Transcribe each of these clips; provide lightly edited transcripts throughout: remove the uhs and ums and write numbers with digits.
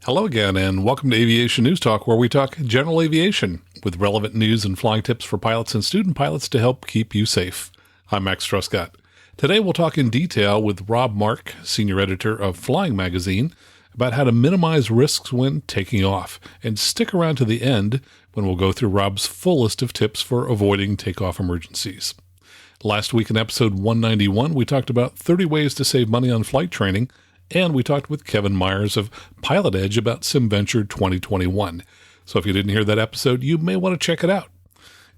Hello again, and welcome to Aviation News Talk, where we talk general aviation with relevant news and flying tips for pilots and student pilots to help keep you safe. I'm Max Truscott. Today we'll talk in detail with Rob Mark, senior editor of Flying Magazine, about how to minimize risks when taking off. And stick around to the end when we'll go through Rob's full list of tips for avoiding takeoff emergencies. Last week in episode 191, we talked about 30 ways to save money on flight training, and we talked with Kevin Myers of Pilot Edge about SimVenture 2021. So if you didn't hear that episode, you may want to check it out.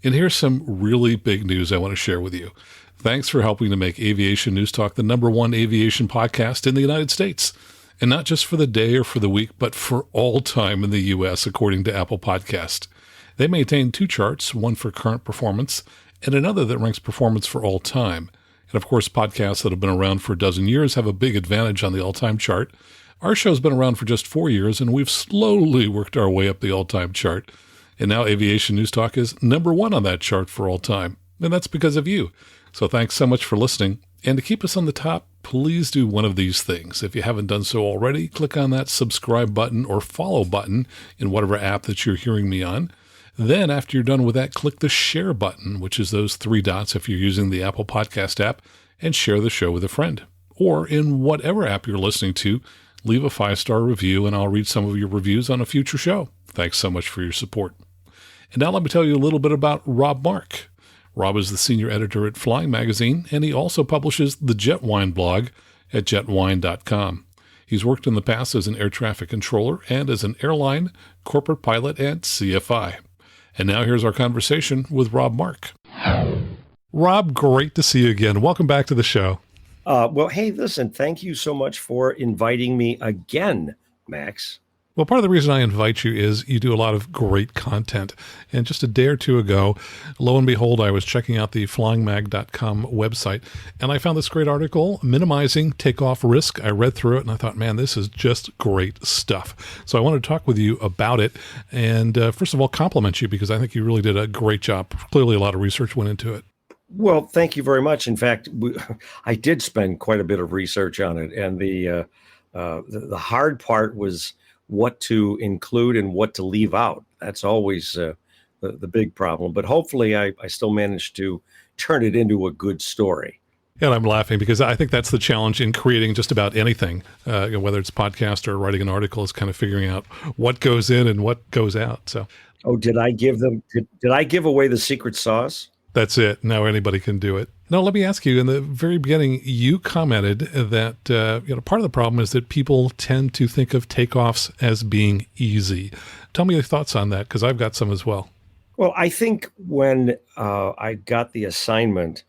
And here's some really big news I want to share with you. Thanks for helping to make Aviation News Talk the #1 aviation podcast in the United States. And not just for the day or for the week, but for all time in the U.S., according to Apple Podcast. They maintain two charts, one for current performance and another that ranks performance for all time. And of course, podcasts that have been around for a dozen years have a big advantage on the all-time chart. Our show's been around for just 4 years, and we've slowly worked our way up the all-time chart. And now Aviation News Talk is #1 on that chart for all time. And that's because of you. So thanks so much for listening. And to keep us on the top, please do one of these things. If you haven't done so already, click on that subscribe button or follow button in whatever app that you're hearing me on. Then after you're done with that, click the share button, which is those 3 dots if you're using the Apple Podcast app, and share the show with a friend. Or in whatever app you're listening to, leave a 5-star review and I'll read some of your reviews on a future show. Thanks so much for your support. And now let me tell you a little bit about Rob Mark. Rob is the senior editor at Flying Magazine, and he also publishes the Jetwine blog at jetwine.com. He's worked in the past as an air traffic controller and as an airline, corporate pilot, and CFI. And now here's our conversation with Rob Mark. Rob, great to see you again. Welcome back to the show. Well, hey, listen, thank you so much for inviting me again, Max. Well, part of the reason I invite you is you do a lot of great content. And just a day or two ago, lo and behold, I was checking out the flyingmag.com website, and I found this great article, Minimizing Takeoff Risk. I read through it, and I thought, man, this is just great stuff. So I wanted to talk with you about it, and first of all, compliment you, because I think you really did a great job. Clearly, a lot of research went into it. Well, thank you very much. In fact, I did spend quite a bit of research on it, and the hard part was what to include and what to leave out. That's always the big problem. But hopefully I still managed to turn it into a good story. And I'm laughing because I think that's the challenge in creating just about anything, whether it's podcast or writing an article, is kind of figuring out what goes in and what goes out. So, did I give away the secret sauce? That's it. Now anybody can do it. Now, let me ask you, in the very beginning, you commented that part of the problem is that people tend to think of takeoffs as being easy. Tell me your thoughts on that, because I've got some as well. Well, I think when I got the assignment,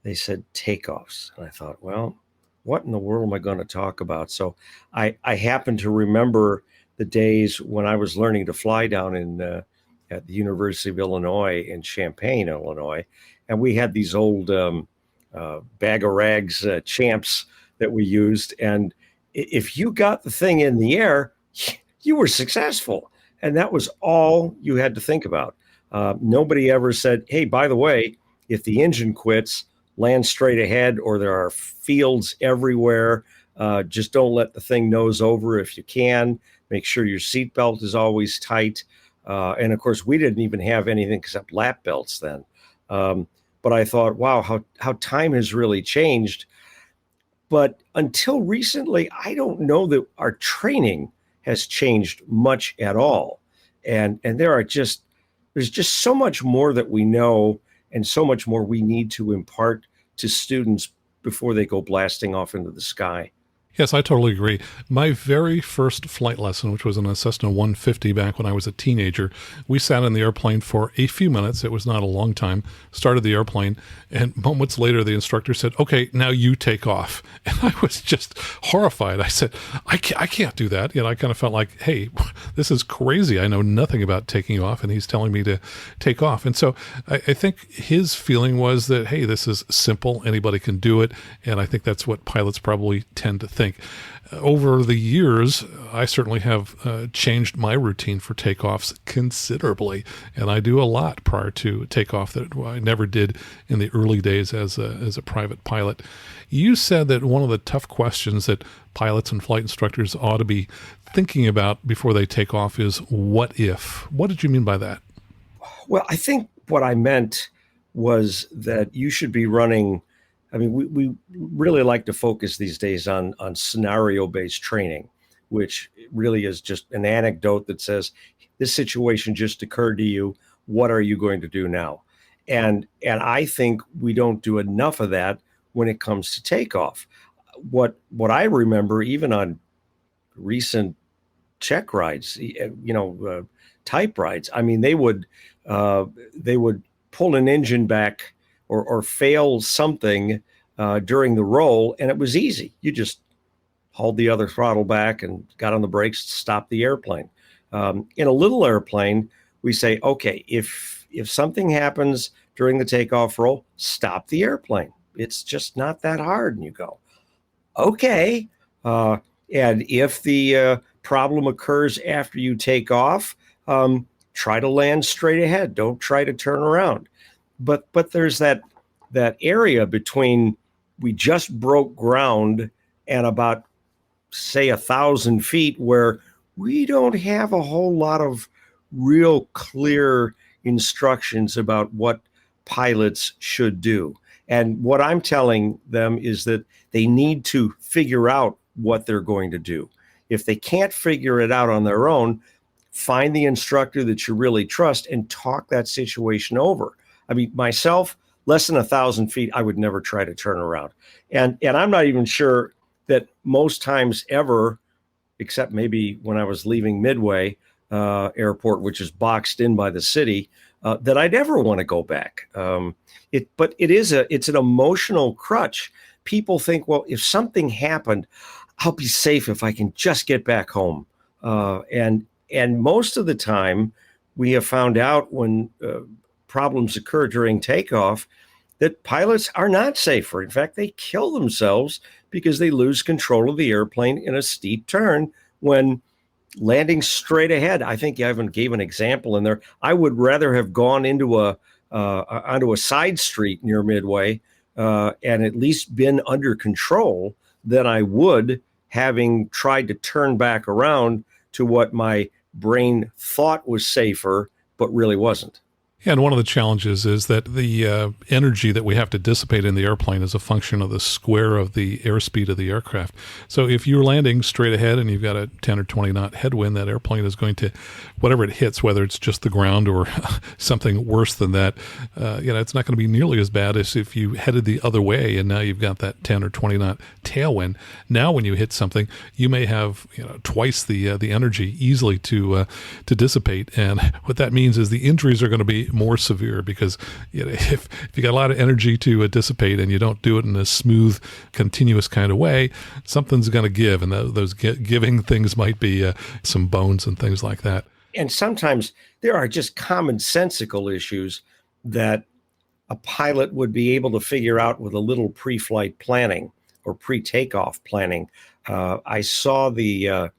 they said takeoffs. And I thought, well, what in the world am I going to talk about? So I happen to remember the days when I was learning to fly down at the University of Illinois in Champaign, Illinois. And we had these old bag of rags champs that we used. And if you got the thing in the air, you were successful. And that was all you had to think about. Nobody ever said, hey, by the way, if the engine quits, land straight ahead, or there are fields everywhere, just don't let the thing nose over if you can. Make sure your seatbelt is always tight. And of course, we didn't even have anything except lap belts then. But I thought, wow, how time has really changed. But until recently, I don't know that our training has changed much at all. And there's just so much more that we know and so much more we need to impart to students before they go blasting off into the sky. Yes, I totally agree. My very first flight lesson, which was in a Cessna 150 back when I was a teenager, we sat in the airplane for a few minutes. It was not a long time. Started the airplane, and moments later, the instructor said, okay, now you take off. And I was just horrified. I said, I can't do that. I kind of felt like, hey, this is crazy. I know nothing about taking off, and he's telling me to take off. And so I think his feeling was that, hey, this is simple. Anybody can do it. And I think that's what pilots probably tend to think. Over the years, I certainly have changed my routine for takeoffs considerably, and I do a lot prior to takeoff that I never did in the early days as a private pilot. You said that one of the tough questions that pilots and flight instructors ought to be thinking about before they take off is what if? What did you mean by that? Well, I think what I meant was that you should be running. I mean, we really like to focus these days on scenario-based training, which really is just an anecdote that says, this situation just occurred to you. What are you going to do now? And I think we don't do enough of that when it comes to takeoff. What I remember, even on recent check rides, type rides, I mean, they would pull an engine back or fail something during the roll, and it was easy. You just hauled the other throttle back and got on the brakes to stop the airplane. In a little airplane, we say, okay, if something happens during the takeoff roll, stop the airplane. It's just not that hard. And you go, okay. And if the problem occurs after you take off, try to land straight ahead. Don't try to turn around. But there's that area between we just broke ground and about, say, 1,000 feet where we don't have a whole lot of real clear instructions about what pilots should do. And what I'm telling them is that they need to figure out what they're going to do. If they can't figure it out on their own, find the instructor that you really trust and talk that situation over. I mean, myself, less than 1,000 feet, I would never try to turn around. And I'm not even sure that most times ever, except maybe when I was leaving Midway Airport, which is boxed in by the city, that I'd ever want to go back. But it's an emotional crutch. People think, well, if something happened, I'll be safe if I can just get back home. And most of the time, we have found out when problems occur during takeoff that pilots are not safer. In fact, they kill themselves because they lose control of the airplane in a steep turn when landing straight ahead. I think I even gave an example in there. I would rather have gone into onto a side street near Midway and at least been under control than I would having tried to turn back around to what my brain thought was safer, but really wasn't. And one of the challenges is that the energy that we have to dissipate in the airplane is a function of the square of the airspeed of the aircraft. So if you're landing straight ahead and you've got a 10 or 20 knot headwind, that airplane is going to, whatever it hits, whether it's just the ground or something worse than that, it's not going to be nearly as bad as if you headed the other way and now you've got that 10 or 20 knot tailwind. Now when you hit something, you may have twice the energy easily to dissipate. And what that means is the injuries are going to be more severe because if you got a lot of energy to dissipate and you don't do it in a smooth, continuous kind of way, something's going to give, and those giving things might be some bones and things like that. And sometimes there are just commonsensical issues that a pilot would be able to figure out with a little pre-flight planning or pre-takeoff planning. I saw the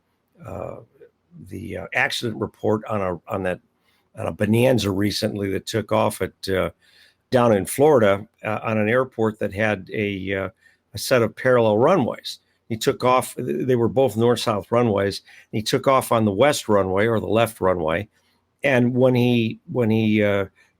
accident report on a Bonanza recently that took off at down in Florida on an airport that had a set of parallel runways. He took off. They were both north-south runways. He took off on the west runway or the left runway, and when he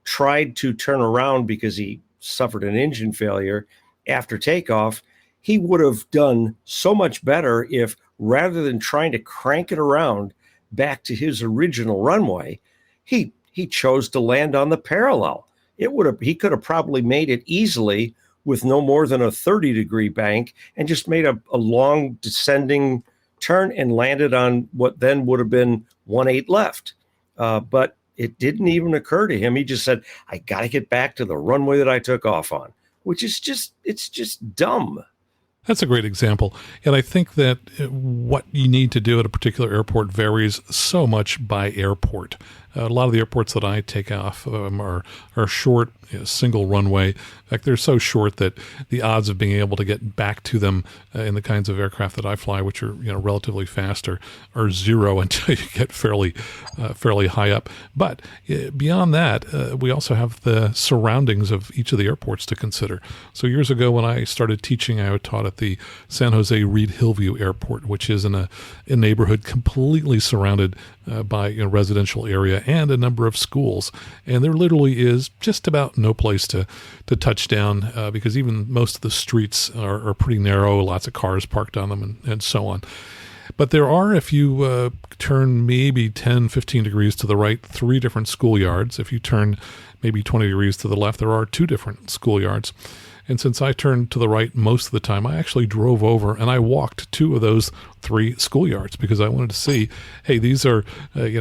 tried to turn around because he suffered an engine failure after takeoff, he would have done so much better if, rather than trying to crank it around back to his original runway, he chose to land on the parallel. He could have probably made it easily with no more than a 30-degree bank and just made a long descending turn and landed on what then would have been 1/8 left. But it didn't even occur to him. He just said, I got to get back to the runway that I took off on, which is it's just dumb. That's a great example. And I think that what you need to do at a particular airport varies so much by airport. A lot of the airports that I take off are short, single runway. In fact, they're so short that the odds of being able to get back to them in the kinds of aircraft that I fly, which are relatively fast, are zero until you get fairly high up. But beyond that, we also have the surroundings of each of the airports to consider. So years ago, when I started teaching, I taught at the San Jose Reed Hillview Airport, which is in a neighborhood completely surrounded by a residential area and a number of schools. And there literally is just about no place to touch down because even most of the streets are pretty narrow, lots of cars parked on them and so on. But there are, if you turn maybe 10, 15 degrees to the right, 3 different schoolyards. If you turn maybe 20 degrees to the left, there are 2 different schoolyards. And since I turned to the right most of the time, I actually drove over and I walked 2 of those 3 schoolyards because I wanted to see, hey, these are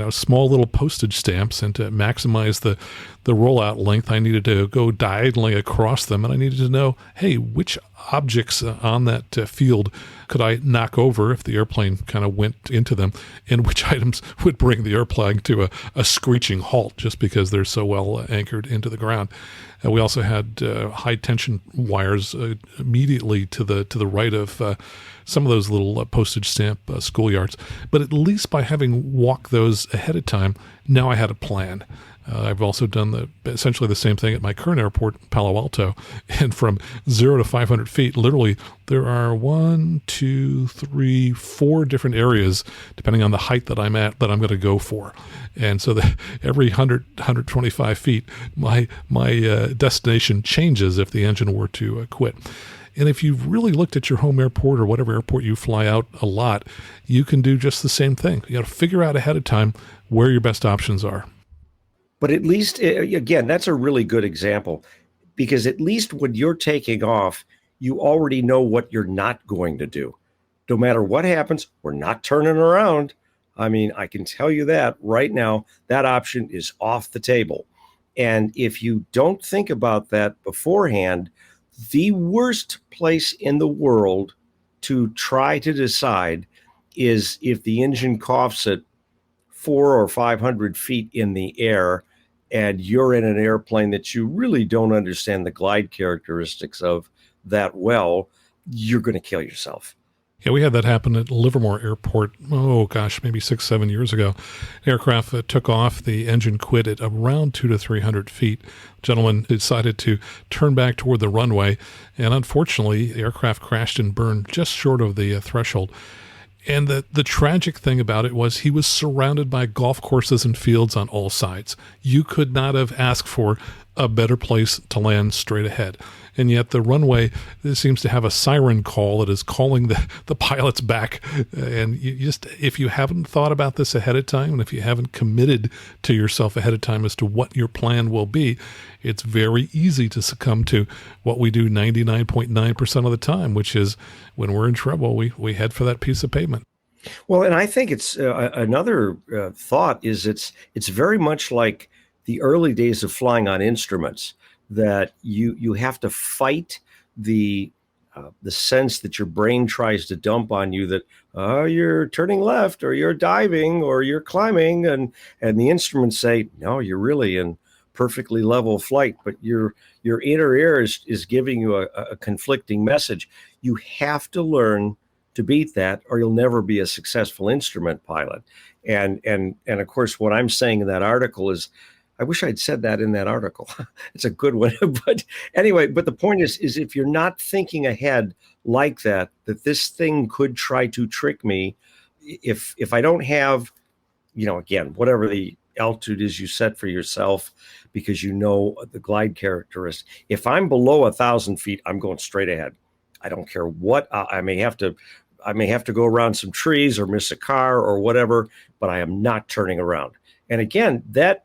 small little postage stamps, and to maximize the rollout length, I needed to go diagonally across them, and I needed to know, hey, which objects on that field could I knock over if the airplane kind of went into them, and which items would bring the airplane to a screeching halt just because they're so well anchored into the ground. We also had high tension wires immediately to the right of some of those little postage stamp schoolyards. But at least by having walked those ahead of time, now I had a plan. I've also done essentially the same thing at my current airport, Palo Alto. And from 0 to 500 feet, literally, there are 1, 2, 3, 4 different areas, depending on the height that I'm at, that I'm going to go for. And so every 100, 125 feet, my destination changes if the engine were to quit. And if you've really looked at your home airport or whatever airport you fly out a lot, you can do just the same thing. You got to figure out ahead of time where your best options are. But at least, again, that's a really good example, because at least when you're taking off, you already know what you're not going to do. No matter what happens, we're not turning around. I mean, I can tell you that right now, that option is off the table. And if you don't think about that beforehand, the worst place in the world to try to decide is if the engine coughs at 400 or 500 feet in the air and you're in an airplane that you really don't understand the glide characteristics of that well, you're going to kill yourself. Yeah, we had that happen at Livermore Airport, maybe 6, 7 years ago. Aircraft took off, the engine quit at around 200 to 300 feet. Gentleman decided to turn back toward the runway, and unfortunately, the aircraft crashed and burned just short of the threshold. And the tragic thing about it was he was surrounded by golf courses and fields on all sides. You could not have asked for a better place to land straight ahead. And yet the runway seems to have a siren call that is calling the pilots back. And you just, if you haven't thought about this ahead of time, and if you haven't committed to yourself ahead of time as to what your plan will be, it's very easy to succumb to what we do 99.9% of the time, which is when we're in trouble, we head for that piece of pavement. Well, and I think it's another thought is it's very much like the early days of flying on instruments, that you have to fight the sense that your brain tries to dump on you that you're turning left or you're diving or you're climbing, and the instruments say, no, you're really in perfectly level flight, but your inner ear is giving you a conflicting message. You have to learn to beat that, or you'll never be a successful instrument pilot. And of course, what I'm saying in that article is, I wish I'd said that in that article. It's a good one. But anyway, but the point is if you're not thinking ahead like that this thing could try to trick me, if I don't have, again, whatever the altitude is you set for yourself, because you know the glide characteristics. If I'm below 1,000 feet, I'm going straight ahead. I don't care what I may have to go around some trees or miss a car or whatever, but I am not turning around. And again, that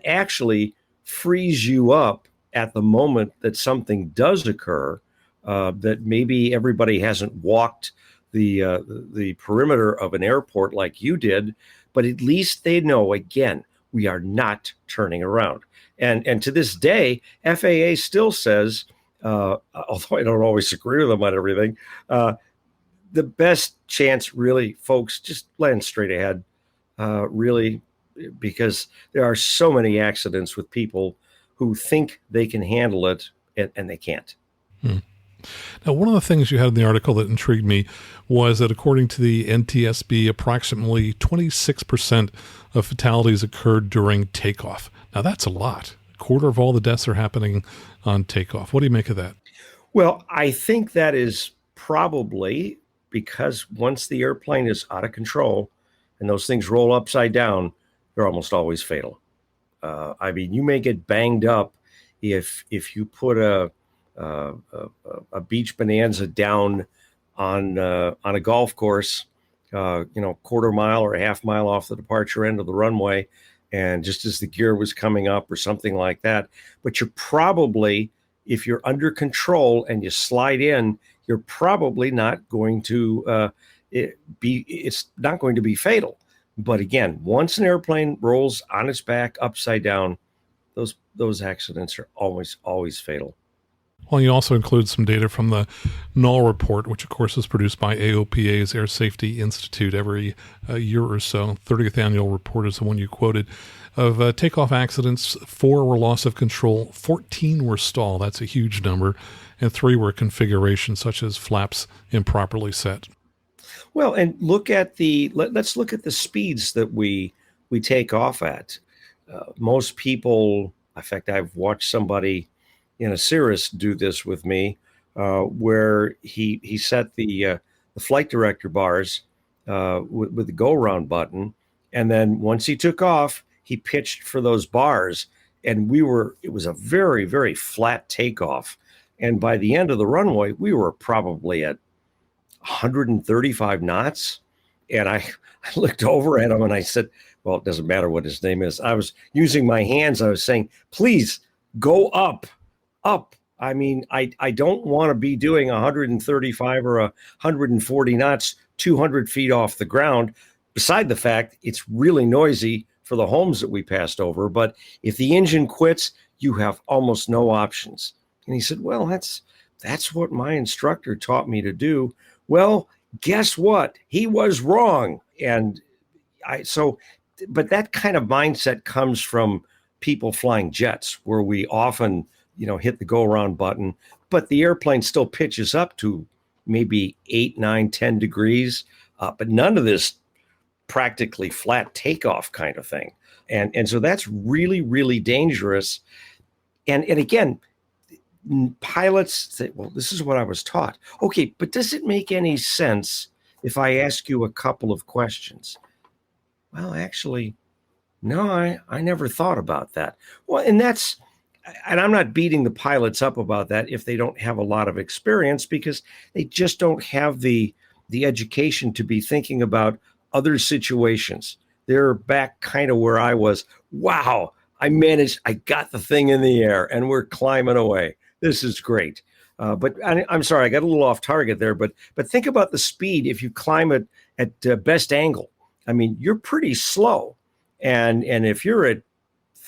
actually frees you up at the moment that something does occur, that maybe everybody hasn't walked the perimeter of an airport like you did, but at least they know, again, we are not turning around. And to this day, FAA still says, although I don't always agree with them on everything, the best chance, really, folks, just land straight ahead. Really, because there are so many accidents with people who think they can handle it and they can't. Now, one of the things you had in the article that intrigued me was that according to the NTSB, approximately 26% of fatalities occurred during takeoff. Now, that's a lot. A quarter of all the deaths are happening on takeoff. What do you make of that? Well, I think that is probably because once the airplane is out of control and those things roll upside down, they're almost always fatal. I mean, you may get banged up if you put a beach bonanza down on a golf course, quarter mile or a half mile off the departure end of the runway, and just as the gear was coming up or something like that. But you're probably, if you're under control and you slide in, you're probably not going to it's not going to be fatal. But again, once an airplane rolls on its back upside down, those accidents are always fatal. Well, you also include some data from the Null report, which of course is produced by AOPA's Air Safety Institute every year or so. 30th annual report is the one you quoted. Of takeoff accidents, 4 were loss of control, 14 were stall, that's a huge number, and 3 were configuration, such as flaps improperly set. Well, and let's look at the speeds that we take off at. Most people, in fact, I've watched somebody in a Cirrus do this with me, where he set the flight director bars with the go around button, and then once he took off, he pitched for those bars, and it was a very, very flat takeoff, and by the end of the runway, we were probably at 135 knots, and I looked over at him and I said, well, it doesn't matter what his name is. I was using my hands. I was saying, please go up. I mean, I don't want to be doing 135 or 140 knots, 200 feet off the ground. Beside the fact, it's really noisy for the homes that we passed over. But if the engine quits, you have almost no options. And he said, well, that's what my instructor taught me to do. Well, guess what? He was wrong. But that kind of mindset comes from people flying jets, where we often, hit the go around button, but the airplane still pitches up to maybe 8, 9, 10 degrees, but none of this practically flat takeoff kind of thing. And so that's really, really dangerous. And again, pilots say, well, this is what I was taught. Okay, but does it make any sense if I ask you a couple of questions? Well, actually, no, I never thought about that. Well, and I'm not beating the pilots up about that if they don't have a lot of experience, because they just don't have the education to be thinking about other situations. They're back kind of where I was. Wow, I got the thing in the air and we're climbing away. This is great. But I'm sorry, I got a little off target there, but think about the speed if you climb it at best angle. I mean, you're pretty slow. And if you're at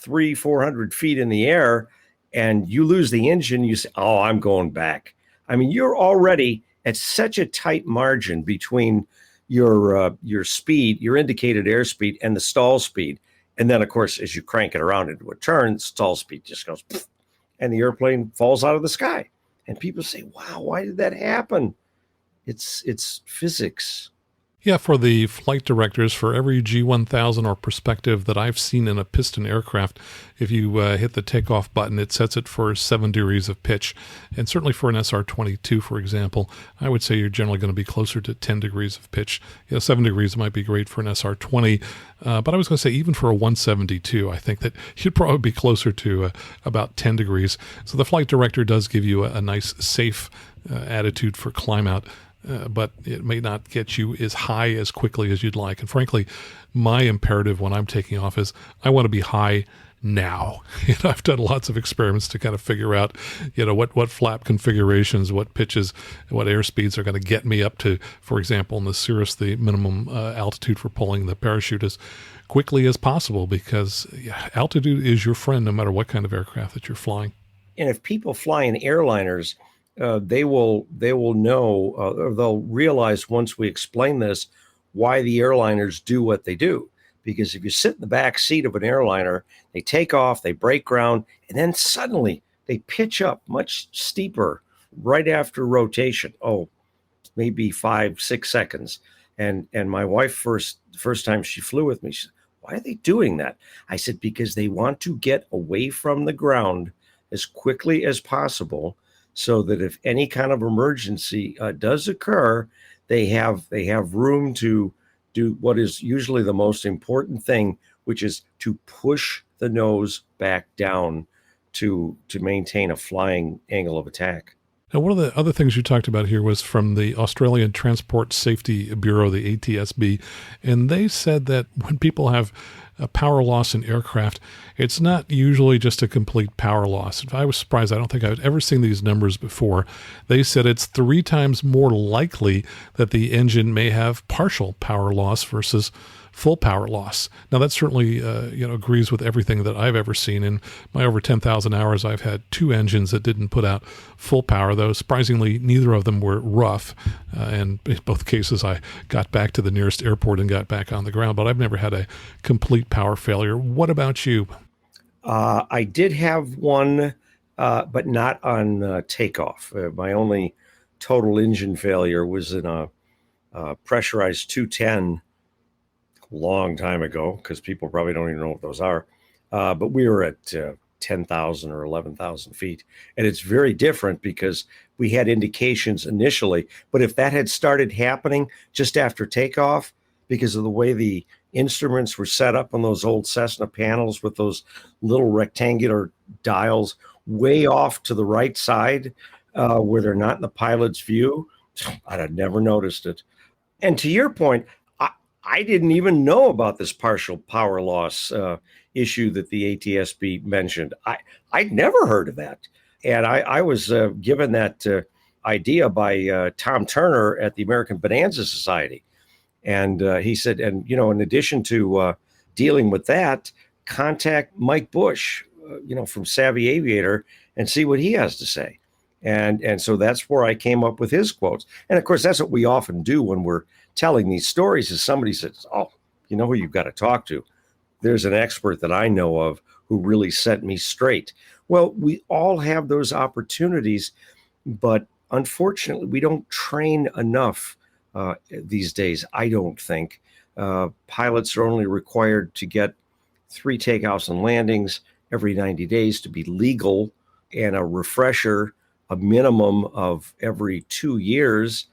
300-400 feet in the air and you lose the engine, you say, oh, I'm going back. I mean, you're already at such a tight margin between your speed, your indicated airspeed, and the stall speed. And then, of course, as you crank it around into a turn, stall speed just goes, and the airplane falls out of the sky. And people say, wow, why did that happen? It's physics. Yeah, for the flight directors, for every G1000 or perspective that I've seen in a piston aircraft, if you hit the takeoff button, it sets it for 7 degrees of pitch. And certainly for an SR20, for example, I would say you're generally going to be closer to 10 degrees of pitch. 7 degrees might be great for an SR20, but I was going to say even for a 172, I think that you'd probably be closer to about 10 degrees. So the flight director does give you a nice, safe attitude for climb out. But it may not get you as high as quickly as you'd like. And frankly, my imperative when I'm taking off is I want to be high now. I've done lots of experiments to kind of figure out, what flap configurations, what pitches, what airspeeds are going to get me up to, for example, in the Cirrus, the minimum altitude for pulling the parachute as quickly as possible, because altitude is your friend no matter what kind of aircraft that you're flying. And if people fly in airliners, they will know, or they'll realize once we explain this, why the airliners do what they do. because if you sit in the back seat of an airliner, they take off, they break ground, and then suddenly they pitch up much steeper right after rotation. Oh, maybe 5-6 seconds. And my wife, first time she flew with me, she said, "Why are they doing that?" I said, "Because they want to get away from the ground as quickly as possible, so that if any kind of emergency does occur, they have room to do what is usually the most important thing, which is to push the nose back down to maintain a flying angle of attack." Now, one of the other things you talked about here was from the Australian Transport Safety Bureau, the ATSB, and they said that when people have a power loss in aircraft, it's not usually just a complete power loss. I was surprised. I don't think I've ever seen these numbers before. They said it's 3 times more likely that the engine may have partial power loss versus full power loss. Now, that certainly agrees with everything that I've ever seen. In my over 10,000 hours, I've had 2 engines that didn't put out full power, though surprisingly, neither of them were rough. And in both cases, I got back to the nearest airport and got back on the ground, but I've never had a complete power failure. What about you? I did have one, but not on takeoff. My only total engine failure was in a pressurized 210 long time ago, because people probably don't even know what those are. But we were at 10,000 or 11,000 feet. And it's very different because we had indications initially. But if that had started happening just after takeoff, because of the way the instruments were set up on those old Cessna panels with those little rectangular dials way off to the right side, where they're not in the pilot's view, I'd have never noticed it. And to your point, I didn't even know about this partial power loss issue that the ATSB mentioned. I'd never heard of that. And I was given that idea by Tom Turner at the American Bonanza Society. And he said, and, in addition to dealing with that, contact Mike Bush, from Savvy Aviator, and see what he has to say. And so that's where I came up with his quotes. And of course, that's what we often do when we're telling these stories, is somebody says, "Oh, you know who you've got to talk to? There's an expert that I know of who really set me straight." Well, we all have those opportunities, but unfortunately, we don't train enough these days, I don't think. Pilots are only required to get 3 takeoffs and landings every 90 days to be legal, and a refresher, a minimum of every 2 years.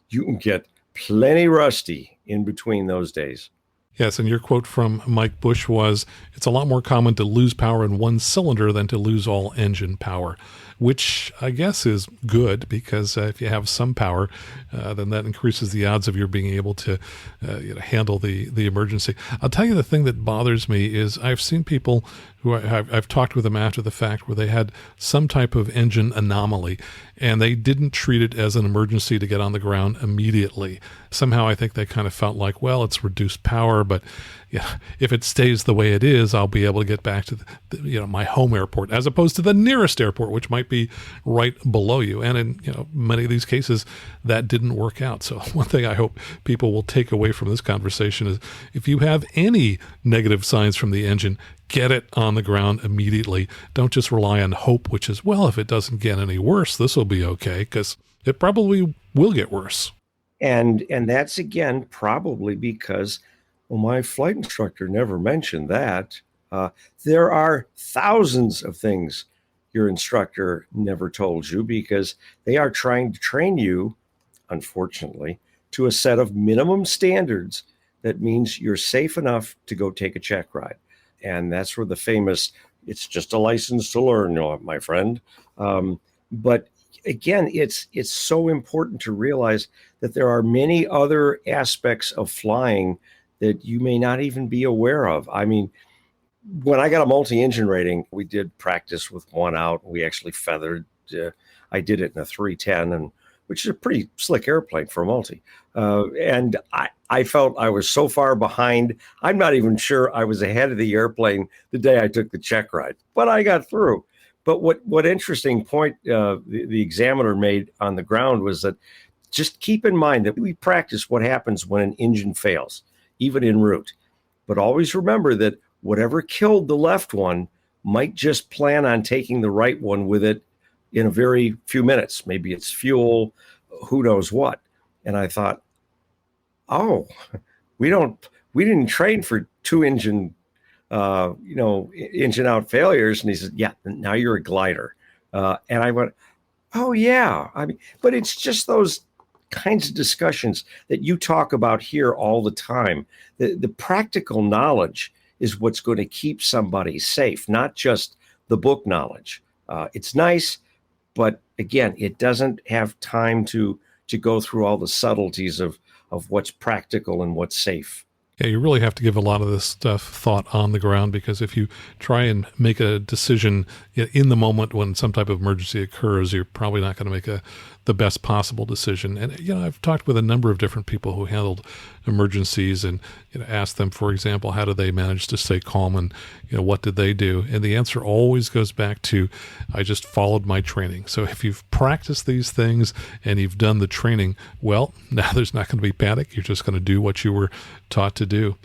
You can get plenty rusty in between those days. Yes, and your quote from Mike Bush was, "It's a lot more common to lose power in one cylinder than to lose all engine power," which I guess is good, because if you have some power, then that increases the odds of your being able to handle the emergency. I'll tell you, the thing that bothers me is I've seen people who I've talked with them after the fact where they had some type of engine anomaly and they didn't treat it as an emergency to get on the ground immediately. Somehow I think they kind of felt like, well, it's reduced power, but if it stays the way it is, I'll be able to get back to my home airport, as opposed to the nearest airport, which might be right below you. And in many of these cases, that didn't work out. So one thing I hope people will take away from this conversation is, if you have any negative signs from the engine, get it on the ground immediately. Don't just rely on hope, which is, well, if it doesn't get any worse, this will be okay, because it probably will get worse. And that's, again, probably because, well, my flight instructor never mentioned that. There are thousands of things your instructor never told you, because they are trying to train you, unfortunately, to a set of minimum standards that means you're safe enough to go take a check ride. And that's where the famous, "It's just a license to learn," my friend. But again, it's so important to realize that there are many other aspects of flying that you may not even be aware of. I mean, when I got a multi-engine rating, we did practice with one out. We actually feathered. I did it in a 310, which is a pretty slick airplane for a multi. And I felt I was so far behind. I'm not even sure I was ahead of the airplane the day I took the check ride, but I got through. But what interesting point the examiner made on the ground was that just keep in mind that we practice what happens when an engine fails, even en route. But always remember that whatever killed the left one might just plan on taking the right one with it in a very few minutes. Maybe it's fuel, who knows what. And I thought, oh, we didn't train for two engine out failures. And he said, yeah, now you're a glider. And I went, oh yeah. I mean, but it's just those kinds of discussions that you talk about here all the time. The practical knowledge is what's going to keep somebody safe, not just the book knowledge. It's nice, but again, it doesn't have time to go through all the subtleties of what's practical and what's safe. Yeah, you really have to give a lot of this stuff thought on the ground, because if you try and make a decision in the moment when some type of emergency occurs, you're probably not going to make the best possible decision. And, I've talked with a number of different people who handled emergencies and, asked them, for example, how did they manage to stay calm and, what did they do? And the answer always goes back to, I just followed my training. So if you've practiced these things and you've done the training, well, now there's not going to be panic. You're just going to do what you were taught to do.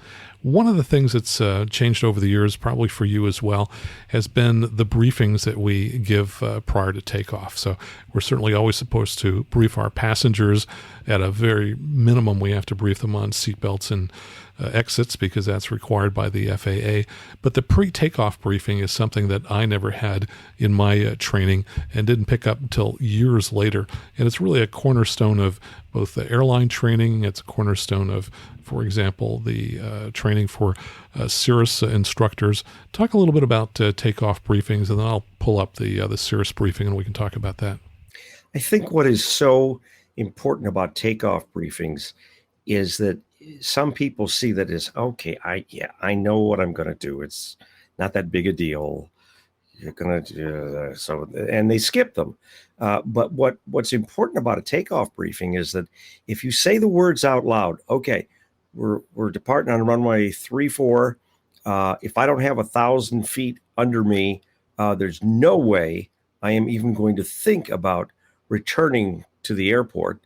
One of the things that's changed over the years, probably for you as well, has been the briefings that we give prior to takeoff. So we're certainly always supposed to brief our passengers. At a very minimum, we have to brief them on seatbelts and exits, because that's required by the FAA. But the pre-takeoff briefing is something that I never had in my training and didn't pick up until years later. And it's really a cornerstone of both the airline training. It's a cornerstone of, for example, the training for Cirrus instructors. Talk a little bit about takeoff briefings, and then I'll pull up the Cirrus briefing and we can talk about that. I think what is so important about takeoff briefings is that some people see that as, okay, I know what I'm going to do. It's not that big a deal. You're going to do so, and they skip them. But what's important about a takeoff briefing is that if you say the words out loud, okay, we're departing on runway 34. If I don't have 1,000 feet under me, there's no way I am even going to think about returning to the airport.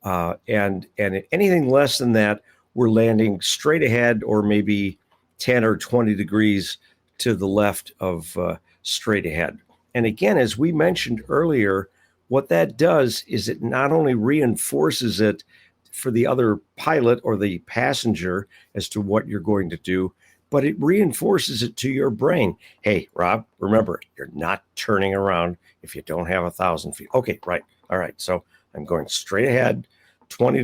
And anything less than that, we're landing straight ahead or maybe 10 or 20 degrees to the left of straight ahead. And again, as we mentioned earlier, what that does is it not only reinforces it for the other pilot or the passenger as to what you're going to do, but it reinforces it to your brain. Hey, Rob, remember, you're not turning around if you don't have 1,000 feet. Okay, right. All right. So I'm going straight ahead, 20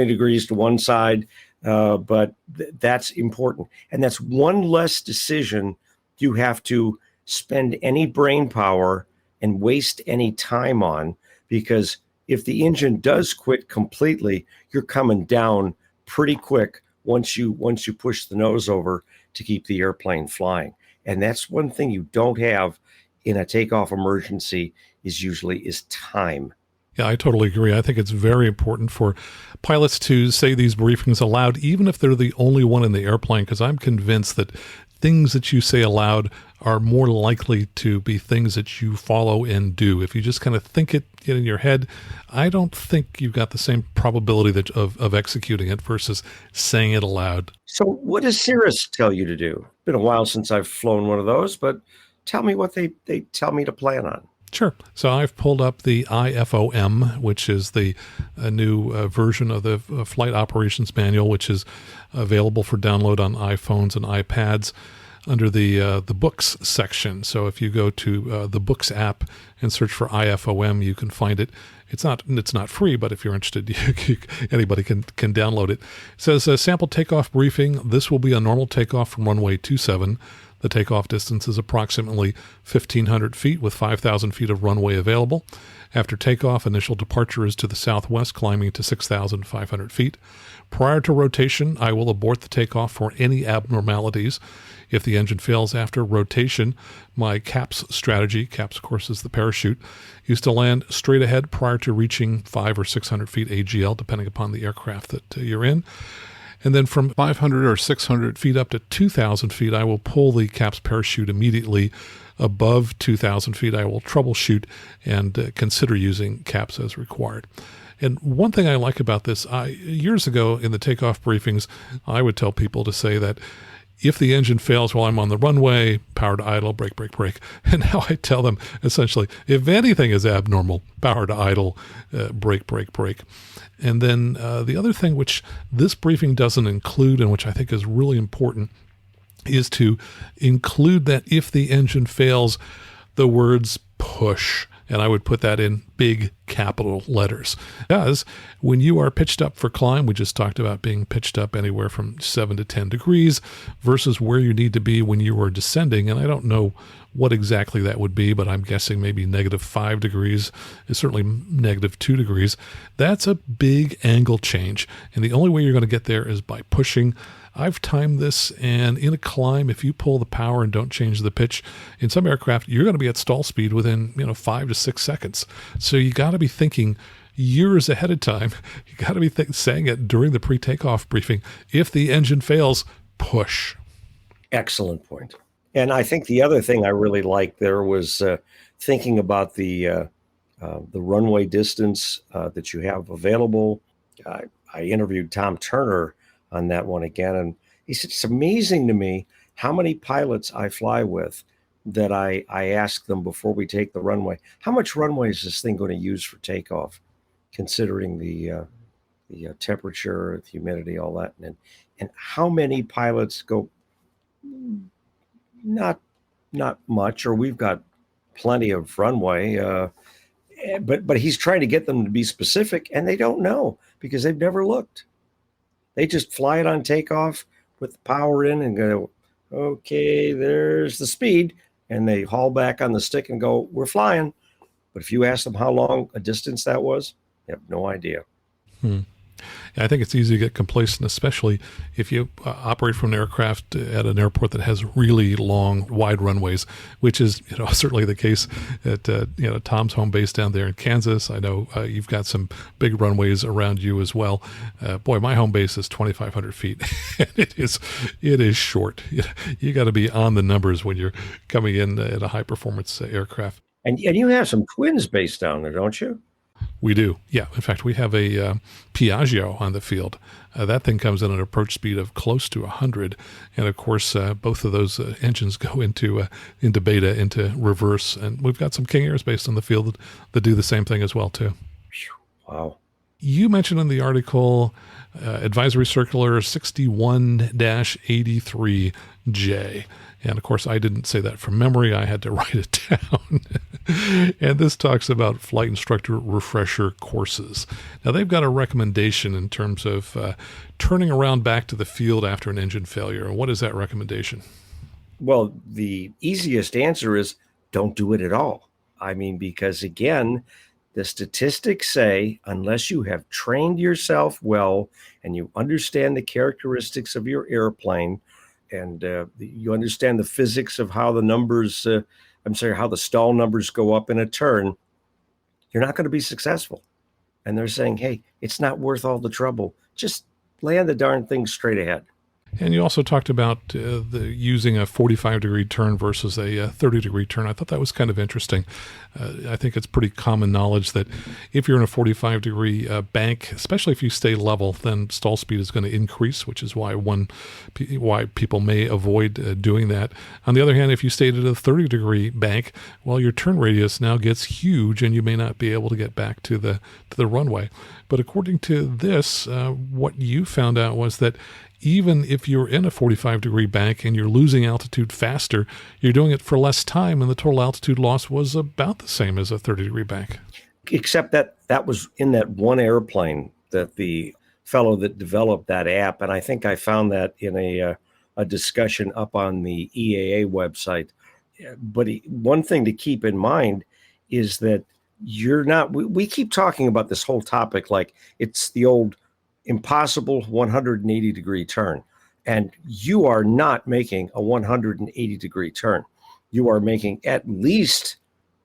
degrees to one side. But that's important. And that's one less decision you have to spend any brain power and waste any time on, because if the engine does quit completely, you're coming down pretty quick once you push the nose over to keep the airplane flying. And that's one thing you don't have in a takeoff emergency is time. Yeah, I totally agree. I think it's very important for pilots to say these briefings aloud, even if they're the only one in the airplane, because I'm convinced that things that you say aloud are more likely to be things that you follow and do. If you just kind of think it in your head, I don't think you've got the same probability of executing it versus saying it aloud. So what does Cirrus tell you to do? It's been a while since I've flown one of those, but tell me what they tell me to plan on. Sure. So I've pulled up the IFOM, which is the new version of the Flight Operations Manual, which is available for download on iPhones and iPads under the books section. So if you go to the books app and search for IFOM, you can find it. It's not free, but if you're interested, anybody can download it. It says sample takeoff briefing. This will be a normal takeoff from runway 27. The takeoff distance is approximately 1,500 feet with 5,000 feet of runway available. After takeoff, initial departure is to the southwest, climbing to 6,500 feet. Prior to rotation, I will abort the takeoff for any abnormalities. If the engine fails after rotation, my CAPS strategy, CAPS of course is the parachute, is to land straight ahead prior to reaching 500 or 600 feet AGL, depending upon the aircraft that you're in. And then from 500 or 600 feet up to 2,000 feet, I will pull the CAPS parachute immediately. Above 2,000 feet, I will troubleshoot and consider using CAPS as required. And one thing I like about this, years ago in the takeoff briefings, I would tell people to say that if the engine fails while I'm on the runway, power to idle, brake, brake, brake. And now I tell them essentially, if anything is abnormal, power to idle, brake, brake, brake. And then the other thing which this briefing doesn't include, and which I think is really important, is to include that if the engine fails, the words push. And I would put that in big capital letters. Because when you are pitched up for climb, we just talked about being pitched up anywhere from 7 to 10 degrees versus where you need to be when you are descending. And I don't know what exactly that would be, but I'm guessing maybe -5 degrees, is certainly -2 degrees. That's a big angle change. And the only way you're going to get there is by pushing. I've timed this, and in a climb, if you pull the power and don't change the pitch, in some aircraft, you're going to be at stall speed within 5 to 6 seconds. So you got to be thinking years ahead of time. You got to be saying it during the pre-takeoff briefing. If the engine fails, push. Excellent point. And I think the other thing I really liked there was thinking about the runway distance that you have available. I interviewed Tom Turner on that one again, and he said it's amazing to me how many pilots I fly with that I ask them before we take the runway, how much runway is this thing going to use for takeoff, considering the temperature, the humidity, all that, and how many pilots go not much, or we've got plenty of runway, but he's trying to get them to be specific, and they don't know because they've never looked. They just fly it on takeoff, put the power in and go, okay, there's the speed. And they haul back on the stick and go, we're flying. But if you ask them how long a distance that was, they have no idea. I think it's easy to get complacent, especially if you operate from an aircraft at an airport that has really long, wide runways, which is certainly the case at Tom's home base down there in Kansas. I know you've got some big runways around you as well. Boy, my home base is 2,500 feet, and it is short. You got to be on the numbers when you're coming in at a high performance aircraft. And you have some twins based down there, don't you? We do. Yeah. In fact, we have a Piaggio on the field. That thing comes in at an approach speed of close to 100. And of course, both of those engines go into beta, into reverse. And we've got some King Airs based on the field that do the same thing as well, too. Wow. You mentioned in the article Advisory Circular 61-83J. And of course, I didn't say that from memory. I had to write it down. And this talks about flight instructor refresher courses. Now, they've got a recommendation in terms of turning around back to the field after an engine failure. What is that recommendation? Well, the easiest answer is don't do it at all. I mean, because again, the statistics say unless you have trained yourself well and you understand the characteristics of your airplane, and you understand the physics of how the numbers, how the stall numbers go up in a turn, you're not going to be successful. And they're saying, hey, it's not worth all the trouble. Just land the darn thing straight ahead. And you also talked about using a 45-degree turn versus a 30-degree turn. I thought that was kind of interesting. I think it's pretty common knowledge that if you're in a 45-degree bank, especially if you stay level, then stall speed is going to increase, which is why people may avoid doing that. On the other hand, if you stayed at a 30-degree bank, well, your turn radius now gets huge, and you may not be able to get back to the runway. But according to this, what you found out was that even if you're in a 45-degree bank and you're losing altitude faster, you're doing it for less time, and the total altitude loss was about the same as a 30-degree bank. Except that was in that one airplane that the fellow that developed that app, and I think I found that in a discussion up on the EAA website. But one thing to keep in mind is that you're not, we keep talking about this whole topic like it's the old impossible 180-degree turn. And you are not making a 180-degree turn. You are making at least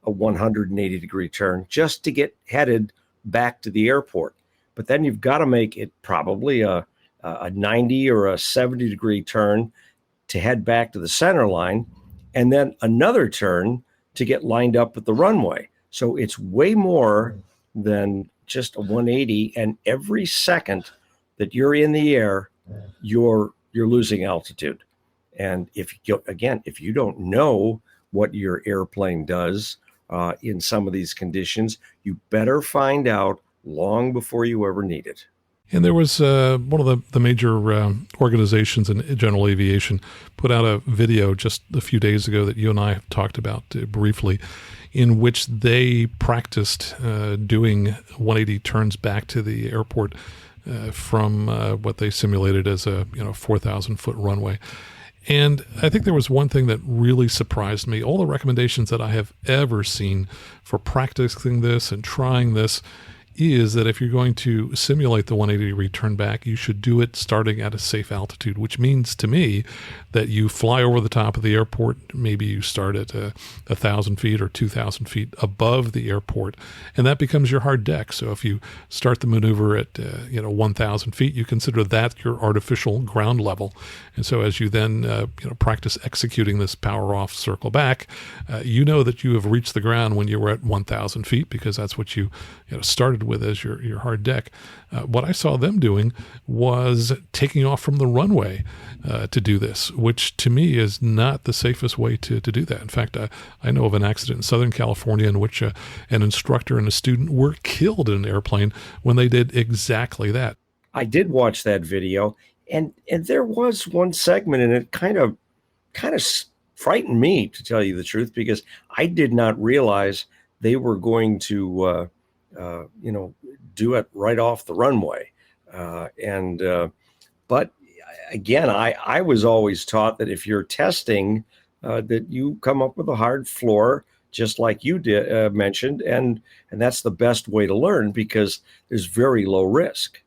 a 180-degree turn just to get headed back to the airport. But then you've got to make it probably a a 90 or a 70-degree turn to head back to the center line, and then another turn to get lined up with the runway. So it's way more than just a 180, and every second that you're in the air, you're losing altitude. And if you don't know what your airplane does in some of these conditions, you better find out long before you ever need it. And there was one of the major organizations in general aviation put out a video just a few days ago that you and I have talked about briefly, in which they practiced doing 180 turns back to the airport from what they simulated as a 4,000-foot runway. And I think there was one thing that really surprised me. All the recommendations that I have ever seen for practicing this and trying this is that if you're going to simulate the 180-degree turn back, you should do it starting at a safe altitude, which means to me that you fly over the top of the airport. Maybe you start at 1,000 feet or 2,000 feet above the airport, and that becomes your hard deck. So if you start the maneuver at 1,000 feet, you consider that your artificial ground level. And so as you then practice executing this power off circle back, you know that you have reached the ground when you were at 1,000 feet, because that's what you started with as your hard deck. What I saw them doing was taking off from the runway to do this, which to me is not the safest way to do that. In fact, I know of an accident in Southern California in which an instructor and a student were killed in an airplane when they did exactly that. I did watch that video, and there was one segment, and it kind of frightened me, to tell you the truth, because I did not realize they were going to do it right off the runway. But again, I was always taught that if you're testing, that you come up with a hard floor, just like you did mentioned, and that's the best way to learn, because there's very low risk.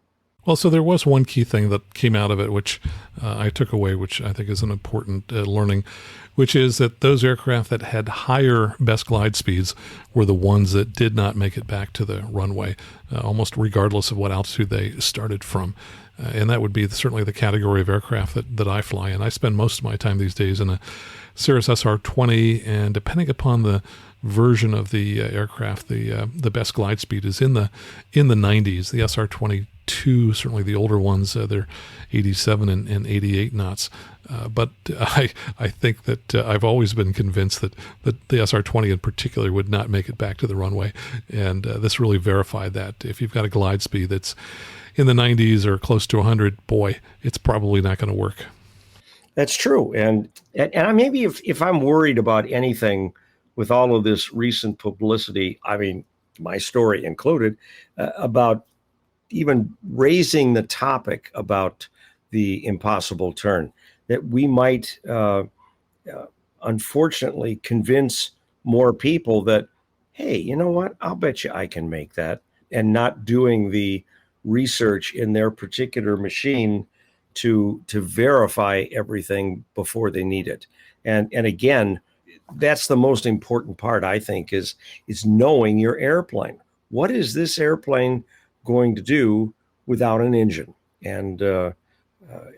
Well, so there was one key thing that came out of it, which I took away, which I think is an important learning, which is that those aircraft that had higher best glide speeds were the ones that did not make it back to the runway, almost regardless of what altitude they started from. And that would be certainly the category of aircraft that I fly in. I spend most of my time these days in a Cirrus SR20, and depending upon the version of the aircraft, the best glide speed is in the 90s. The SR22, certainly the older ones, they're 87 and 88 knots. But I think that I've always been convinced that the SR20 in particular would not make it back to the runway. And this really verified that. If you've got a glide speed that's in the 90s or close to 100, boy, it's probably not going to work. That's true. And maybe if I'm worried about anything with all of this recent publicity, I mean, my story included, about even raising the topic about the impossible turn, that we might unfortunately convince more people that, hey, you know what, I'll bet you I can make that, and not doing the research in their particular machine to verify everything before they need it. And again, that's the most important part, I think, is knowing your airplane. What is this airplane going to do without an engine? And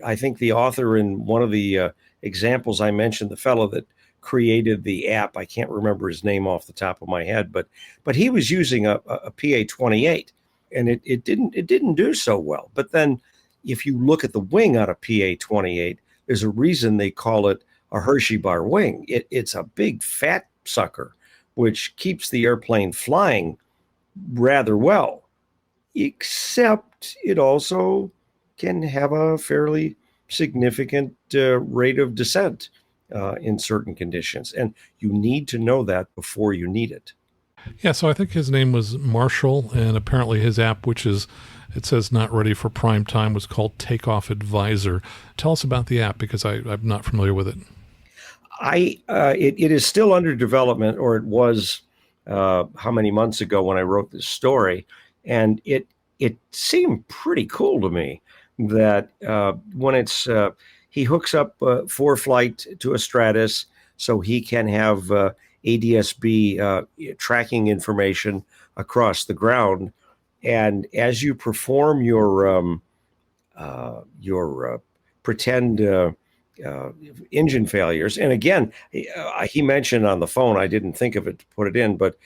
I think the author in one of the examples I mentioned, the fellow that created the app, I can't remember his name off the top of my head, but he was using a PA-28, and it didn't do so well. But then if you look at the wing on a PA-28, there's a reason they call it a Hershey bar wing. It's a big fat sucker, which keeps the airplane flying rather well, except it also can have a fairly significant rate of descent in certain conditions. And you need to know that before you need it. Yeah, so I think his name was Marshall, and apparently his app, which is, it says not ready for prime time, was called Takeoff Advisor. Tell us about the app, because I'm not familiar with it. It is still under development, or it was how many months ago when I wrote this story, and it seemed pretty cool to me that when it's he hooks up for flight to a Stratus, so he can have ADSB tracking information across the ground, and as you perform your your pretend engine failures. And again, he mentioned on the phone, I didn't think of it to put it in, but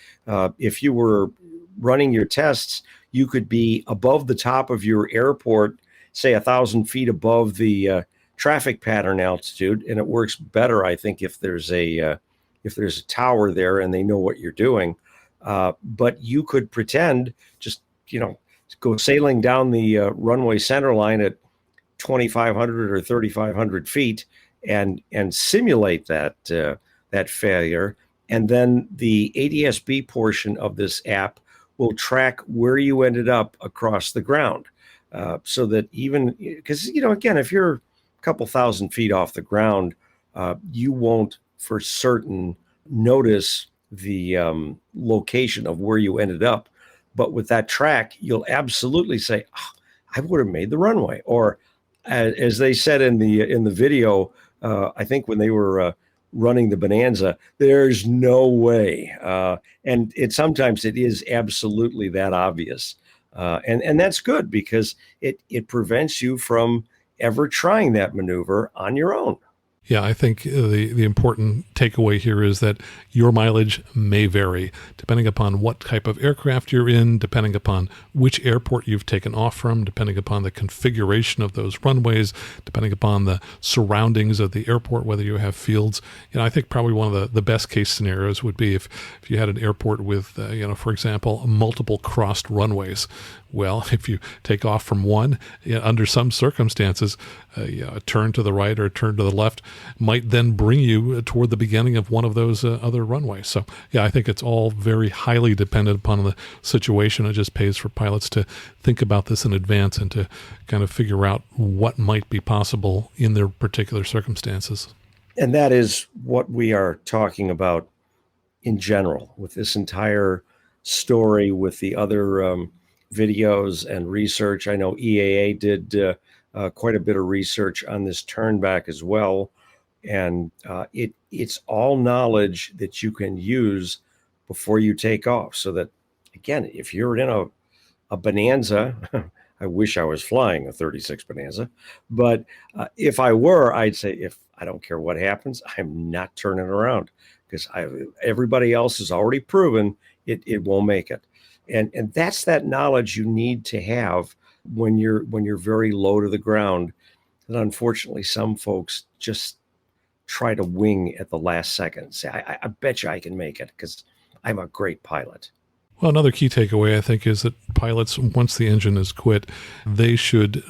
if you were running your tests, you could be above the top of your airport, say 1,000 feet above the traffic pattern altitude, and it works better, I think, if there's a tower there and they know what you're doing. But you could pretend just go sailing down the runway center line at 2,500 or 3,500 feet and simulate that failure, and then the ADSB portion of this app will track where you ended up across the ground, so that even because again, if you're a couple thousand feet off the ground, you won't for certain notice the location of where you ended up. But with that track, you'll absolutely say, oh, I would have made the runway. Or as they said in the video, I think when they were running the Bonanza, there's no way. And sometimes it is absolutely that obvious. And that's good because it prevents you from ever trying that maneuver on your own. Yeah, I think the important takeaway here is that your mileage may vary depending upon what type of aircraft you're in, depending upon which airport you've taken off from, depending upon the configuration of those runways, depending upon the surroundings of the airport, whether you have fields. I think probably one of the best case scenarios would be if you had an airport with, for example, multiple crossed runways. Well, if you take off from one, under some circumstances, a turn to the right or a turn to the left might then bring you toward the beginning of one of those other runways. So, I think it's all very highly dependent upon the situation. It just pays for pilots to think about this in advance and to kind of figure out what might be possible in their particular circumstances. And that is what we are talking about in general with this entire story, with the other videos and research. I know EAA did quite a bit of research on this Turnback as well. And it's all knowledge that you can use before you take off. So that, again, if you're in a Bonanza, I wish I was flying a 36 Bonanza, but if I were, I'd say, if I don't care what happens, I'm not turning around because everybody else has already proven it won't make it. And that's that knowledge you need to have when you're very low to the ground. And unfortunately, some folks just try to wing at the last second. Say, I bet you I can make it because I'm a great pilot. Well, another key takeaway, I think, is that pilots, once the engine is quit, they should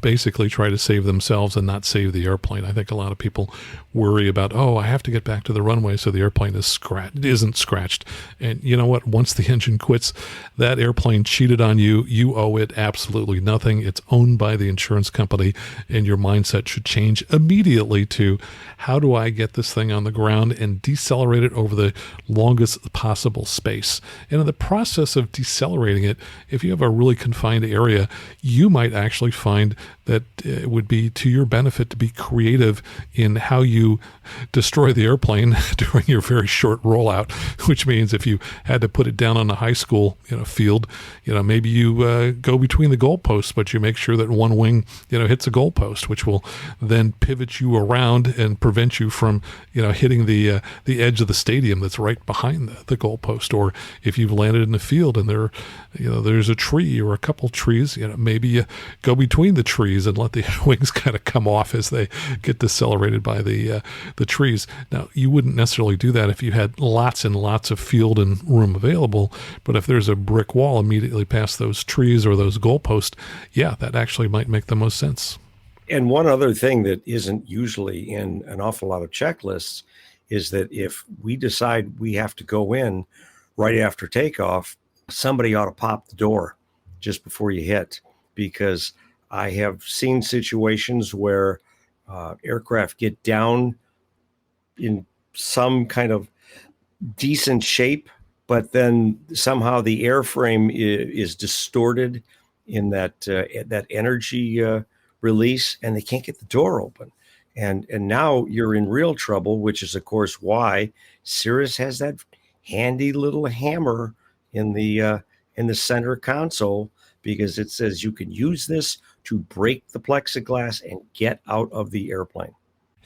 basically try to save themselves and not save the airplane. I think a lot of people worry about, I have to get back to the runway so the airplane isn't scratched. And you know what? Once the engine quits, that airplane cheated on you. You owe it absolutely nothing. It's owned by the insurance company, and your mindset should change immediately to, how do I get this thing on the ground and decelerate it over the longest possible space? And in the process of decelerating it, if you have a really confined area, you might actually find that it would be to your benefit to be creative in how you destroy the airplane during your very short rollout, which means if you had to put it down on a high school field, maybe you go between the goalposts, but you make sure that one wing hits a goalpost, which will then pivot you around and prevent you from hitting the edge of the stadium that's right behind the goalpost. Or if you've landed in the field and there's a tree or a couple trees, maybe you go between the trees and let the wings kind of come off as they get decelerated by the trees. Now, you wouldn't necessarily do that if you had lots and lots of field and room available, but if there's a brick wall immediately past those trees or those goalposts, that actually might make the most sense. And one other thing that isn't usually in an awful lot of checklists is that if we decide we have to go in right after takeoff, somebody ought to pop the door just before you hit, because I have seen situations where aircraft get down in some kind of decent shape, but then somehow the airframe is distorted in that energy release, and they can't get the door open. And now you're in real trouble, which is, of course, why Cirrus has that handy little hammer in the center console because it says you can use this to break the plexiglass and get out of the airplane.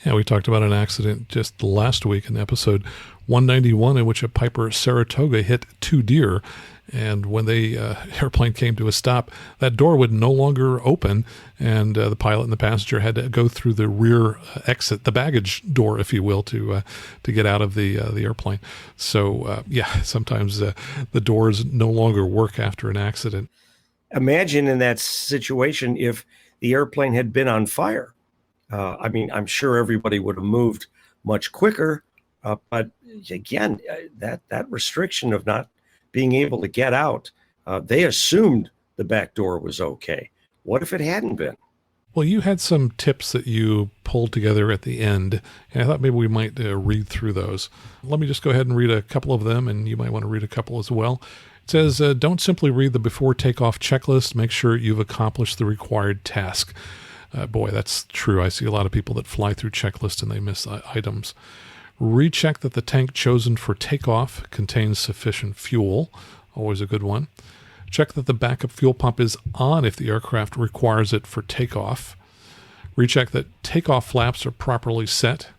Yeah, we talked about an accident just last week in episode 191 in which a Piper Saratoga hit two deer. And when the airplane came to a stop, that door would no longer open, and the pilot and the passenger had to go through the rear exit, the baggage door, if you will, to get out of the airplane. So, sometimes the doors no longer work after an accident. Imagine in that situation if the airplane had been on fire. I'm sure everybody would have moved much quicker, but again, that restriction of not being able to get out, they assumed the back door was okay. What if it hadn't been? Well, you had some tips that you pulled together at the end, and I thought maybe we might read through those. Let me just go ahead and read a couple of them, and you might want to read a couple as well. It says, don't simply read the before takeoff checklist. Make sure you've accomplished the required task. Boy, that's true. I see a lot of people that fly through checklists and they miss items. Recheck that the tank chosen for takeoff contains sufficient fuel. Always a good one. Check that the backup fuel pump is on if the aircraft requires it for takeoff. Recheck that takeoff flaps are properly set.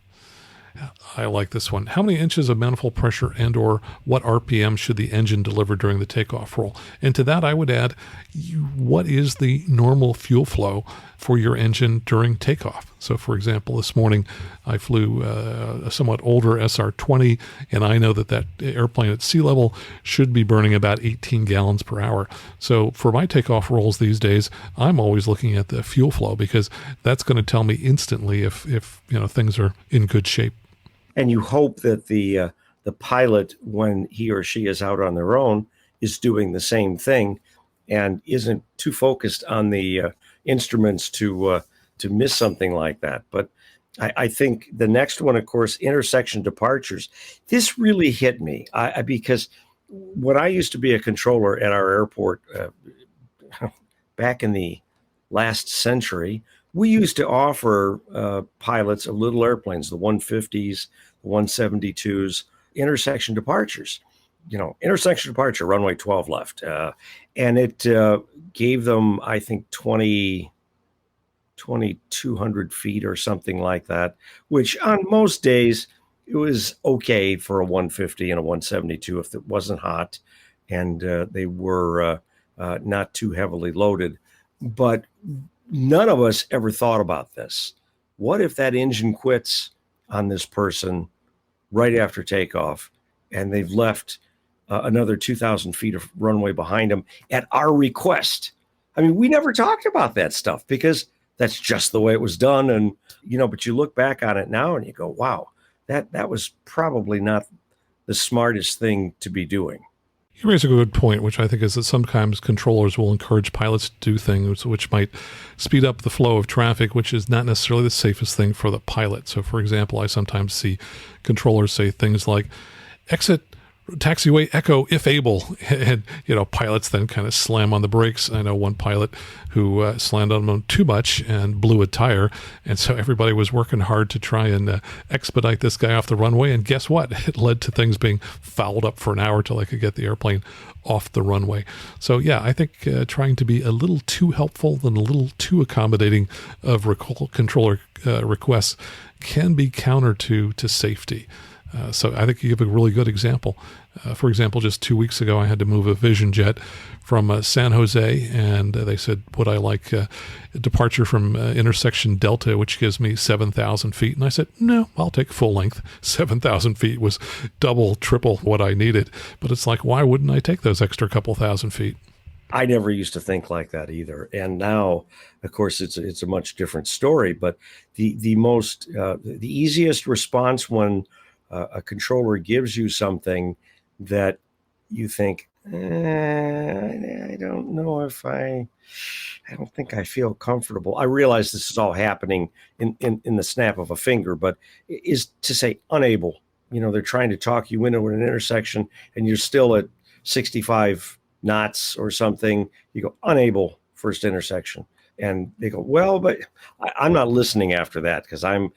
I like this one. How many inches of manifold pressure and or what RPM should the engine deliver during the takeoff roll? And to that, I would add, what is the normal fuel flow for your engine during takeoff? So, for example, this morning I flew a somewhat older SR20, and I know that airplane at sea level should be burning about 18 gallons per hour. So for my takeoff rolls these days, I'm always looking at the fuel flow because that's going to tell me instantly if things are in good shape. And you hope that the pilot, when he or she is out on their own, is doing the same thing and isn't too focused on the instruments to miss something like that. But I think the next one, of course, intersection departures. This really hit me because when I used to be a controller at our airport back in the last century, we used to offer pilots of little airplanes, the 150s, the 172s, intersection departures. Intersection departure, runway 12 left. And it gave them, I think, 2,200 feet or something like that, which on most days, it was okay for a 150 and a 172 if it wasn't hot and they were not too heavily loaded. But none of us ever thought about this. What if that engine quits on this person right after takeoff and they've left another 2,000 feet of runway behind them at our request? I mean, we never talked about that stuff because that's just the way it was done. And, but you look back on it now and you go, wow, that was probably not the smartest thing to be doing. You raise a good point, which I think is that sometimes controllers will encourage pilots to do things which might speed up the flow of traffic, which is not necessarily the safest thing for the pilot. So, for example, I sometimes see controllers say things like, exit taxiway echo if able, and pilots then kind of slam on the brakes. I know one pilot who slammed on them too much and blew a tire, and so everybody was working hard to try and expedite this guy off the runway, and guess what? It led to things being fouled up for an hour till they could get the airplane off the runway. So yeah, I think trying to be a little too helpful and a little too accommodating of controller requests can be counter to safety. So I think you give a really good example. For example, just 2 weeks ago, I had to move a Vision jet from San Jose, and they said, would I like a departure from intersection Delta, which gives me 7,000 feet? And I said, no, I'll take full length. 7,000 feet was double, triple what I needed. But it's like, why wouldn't I take those extra couple thousand feet? I never used to think like that either. And now, of course, it's a much different story. But the easiest response when a controller gives you something that you think, I don't know if I don't think I feel comfortable. I realize this is all happening in the snap of a finger, but is to say unable. They're trying to talk you into an intersection and you're still at 65 knots or something. You go unable first intersection. And they go, well, but I'm not listening after that because I'm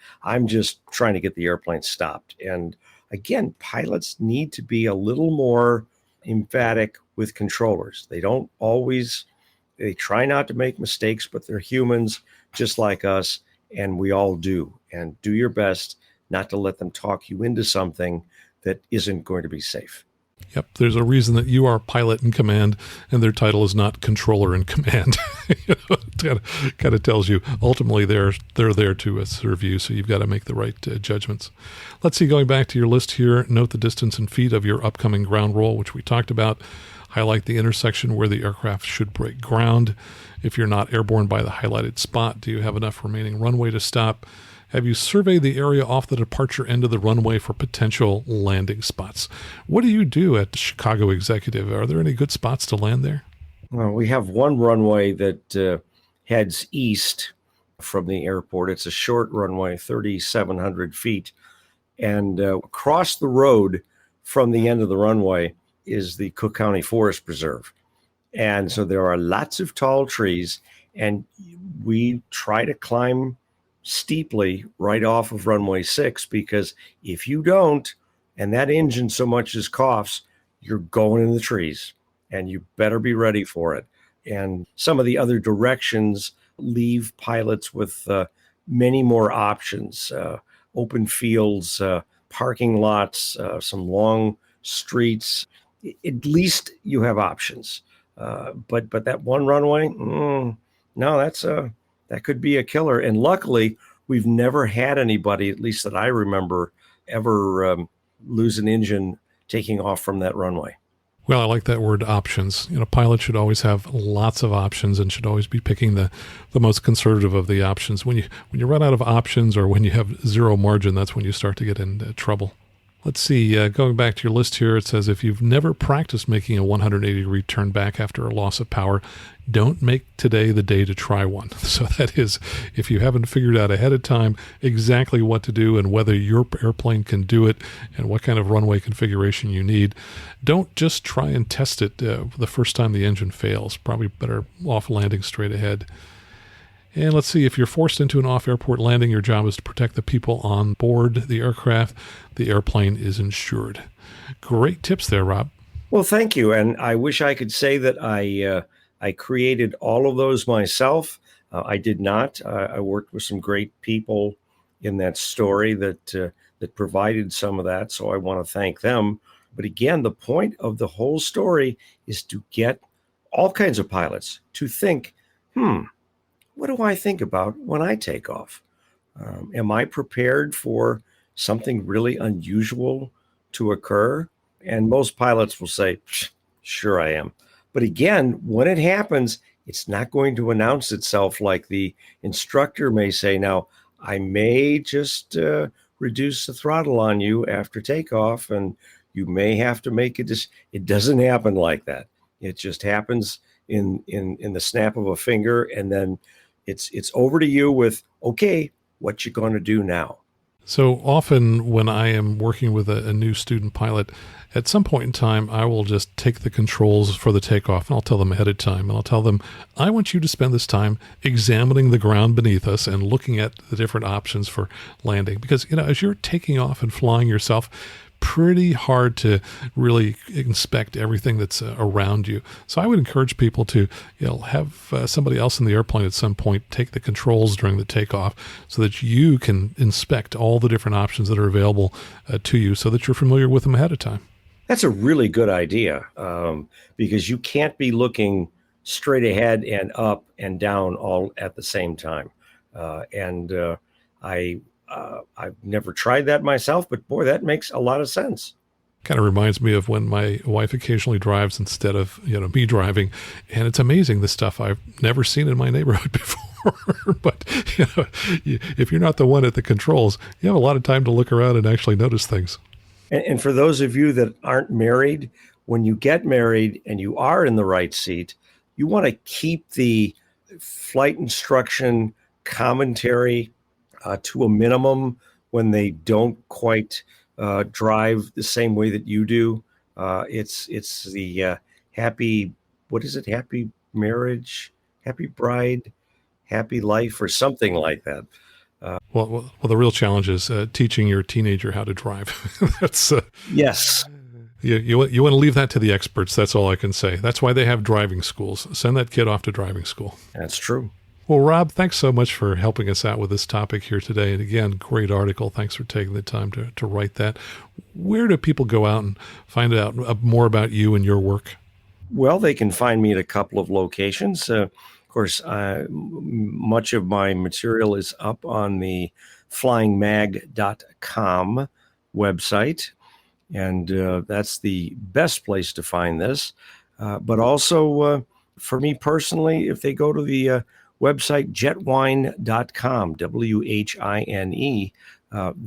just trying to get the airplane stopped. And again, pilots need to be a little more emphatic with controllers. They don't always They try not to make mistakes, but they're humans just like us, and we all do. And do your best not to let them talk you into something that isn't going to be safe. Yep, there's a reason that you are pilot in command, and their title is not controller in command. It kind of tells you ultimately they're there to serve you, so you've got to make the right judgments. Let's see, going back to your list here, note the distance in feet of your upcoming ground roll, which we talked about. Highlight the intersection where the aircraft should break ground. If you're not airborne by the highlighted spot, do you have enough remaining runway to stop? Have you surveyed the area off the departure end of the runway for potential landing spots? What do you do at the Chicago Executive? Are there any good spots to land there? Well, we have one runway that heads east from the airport. It's a short runway, 3,700 feet. And across the road from the end of the runway is the Cook County Forest Preserve. And so there are lots of tall trees, and we try to climb steeply right off of runway 6, because if you don't, and that engine so much as coughs, you're going in the trees, and you better be ready for it. And some of the other directions leave pilots with many more options, open fields, parking lots, some long streets. At least you have options. But that one runway, no, that could be a killer. And luckily, we've never had anybody, at least that I remember, ever lose an engine taking off from that runway. Well, I like that word, options. Pilots should always have lots of options and should always be picking the most conservative of the options. When you run out of options, or when you have zero margin, that's when you start to get into trouble. Let's see, going back to your list here, it says if you've never practiced making a 180-degree turn back after a loss of power, don't make today the day to try one. So that is, if you haven't figured out ahead of time exactly what to do and whether your airplane can do it and what kind of runway configuration you need, don't just try and test it the first time the engine fails. Probably better off landing straight ahead. And let's see, if you're forced into an off-airport landing, your job is to protect the people on board the aircraft. The airplane is insured. Great tips there, Rob. Well, thank you. And I wish I could say that I created all of those myself. I did not. I worked with some great people in that story that provided some of that, so I want to thank them. But again, the point of the whole story is to get all kinds of pilots to think, what do I think about when I take off? Am I prepared for something really unusual to occur? And most pilots will say, sure I am. But again, when it happens, it's not going to announce itself like the instructor may say, now, I may just reduce the throttle on you after takeoff, and you may have to make a decision. It doesn't happen like that. It just happens in the snap of a finger, and then it's over to you with, okay, what you going to do now? So often when I am working with a new student pilot, at some point in time, I will just take the controls for the takeoff, and I'll tell them ahead of time, and I'll tell them, I want you to spend this time examining the ground beneath us and looking at the different options for landing. Because, as you're taking off and flying yourself, pretty hard to really inspect everything that's around you. So I would encourage people to have somebody else in the airplane at some point take the controls during the takeoff so that you can inspect all the different options that are available to you so that you're familiar with them ahead of time. That's a really good idea, because you can't be looking straight ahead and up and down all at the same time. I've never tried that myself, but boy, that makes a lot of sense. Kind of reminds me of when my wife occasionally drives instead of me driving, and it's amazing the stuff I've never seen in my neighborhood before. But if you're not the one at the controls, you have a lot of time to look around and actually notice things. And for those of you that aren't married, when you get married and you are in the right seat, you want to keep the flight instruction commentary to a minimum when they don't quite drive the same way that you do. It's the happy, what is it? Happy marriage, happy bride, happy life, or something like that. Well, the real challenge is teaching your teenager how to drive. That's yes. You want to leave that to the experts. That's all I can say. That's why they have driving schools. Send that kid off to driving school. That's true. Well, Rob, thanks so much for helping us out with this topic here today. And again, great article. Thanks for taking the time to write that. Where do people go out and find out more about you and your work? Well, they can find me at a couple of locations. Of course, much of my material is up on the flyingmag.com website. And that's the best place to find this. But also, for me personally, if they go to the website jetwine.com, WHINE,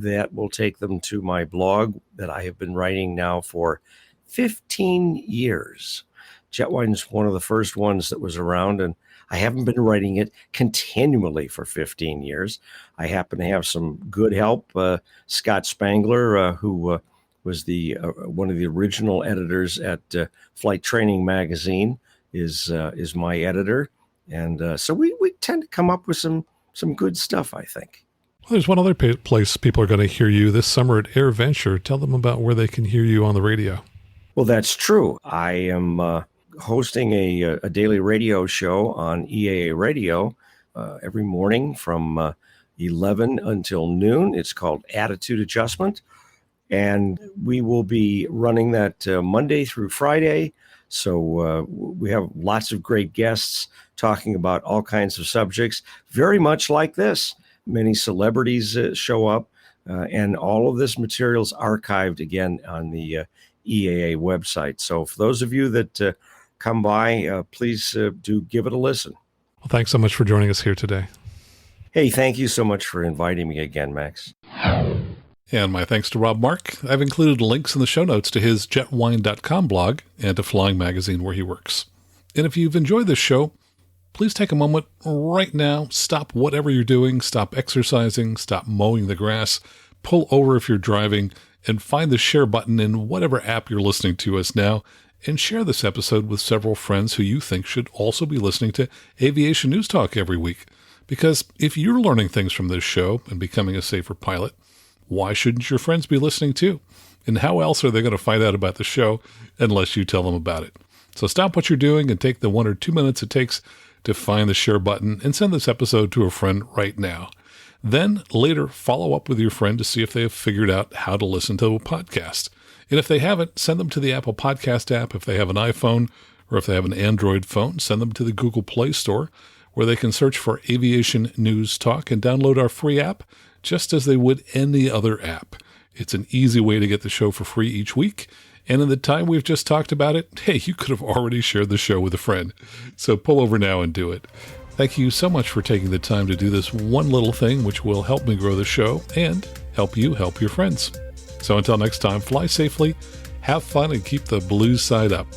that will take them to my blog that I have been writing now for 15 years. Jetwine is one of the first ones that was around, and I haven't been writing it continually for 15 years. I happen to have some good help. Scott Spangler, who was the one of the original editors at Flight Training Magazine, is my editor, and so we tend to come up with some good stuff, I think. Well, there's one other place people are going to hear you this summer at AirVenture. Tell them about where they can hear you on the radio. Well, that's true. I am hosting a daily radio show on EAA Radio every morning from 11 until noon. It's called Attitude Adjustment. And we will be running that Monday through Friday. So we have lots of great guests talking about all kinds of subjects, very much like this. Many celebrities show up, and all of this material is archived again on the EAA website. So for those of you that come by, please do give it a listen. Well, thanks so much for joining us here today. Hey, thank you so much for inviting me again, Max. And my thanks to Rob Mark. I've included links in the show notes to his jetwine.com blog and to Flying Magazine where he works. And if you've enjoyed this show, please take a moment right now, stop whatever you're doing, stop exercising, stop mowing the grass, pull over if you're driving, and find the share button in whatever app you're listening to us now, and share this episode with several friends who you think should also be listening to Aviation News Talk every week. Because if you're learning things from this show and becoming a safer pilot, why shouldn't your friends be listening too? And how else are they going to find out about the show unless you tell them about it? So stop what you're doing and take the 1 or 2 minutes it takes to find the share button and send this episode to a friend right now. Then later follow up with your friend to see if they have figured out how to listen to a podcast. And if they haven't, send them to the Apple Podcast app if they have an iPhone, or if they have an Android phone, send them to the Google Play Store where they can search for Aviation News Talk and download our free app just as they would any other app. It's an easy way to get the show for free each week. And in the time we've just talked about it, hey, you could have already shared the show with a friend. So pull over now and do it. Thank you so much for taking the time to do this one little thing, which will help me grow the show and help you help your friends. So until next time, fly safely, have fun, and keep the blue side up.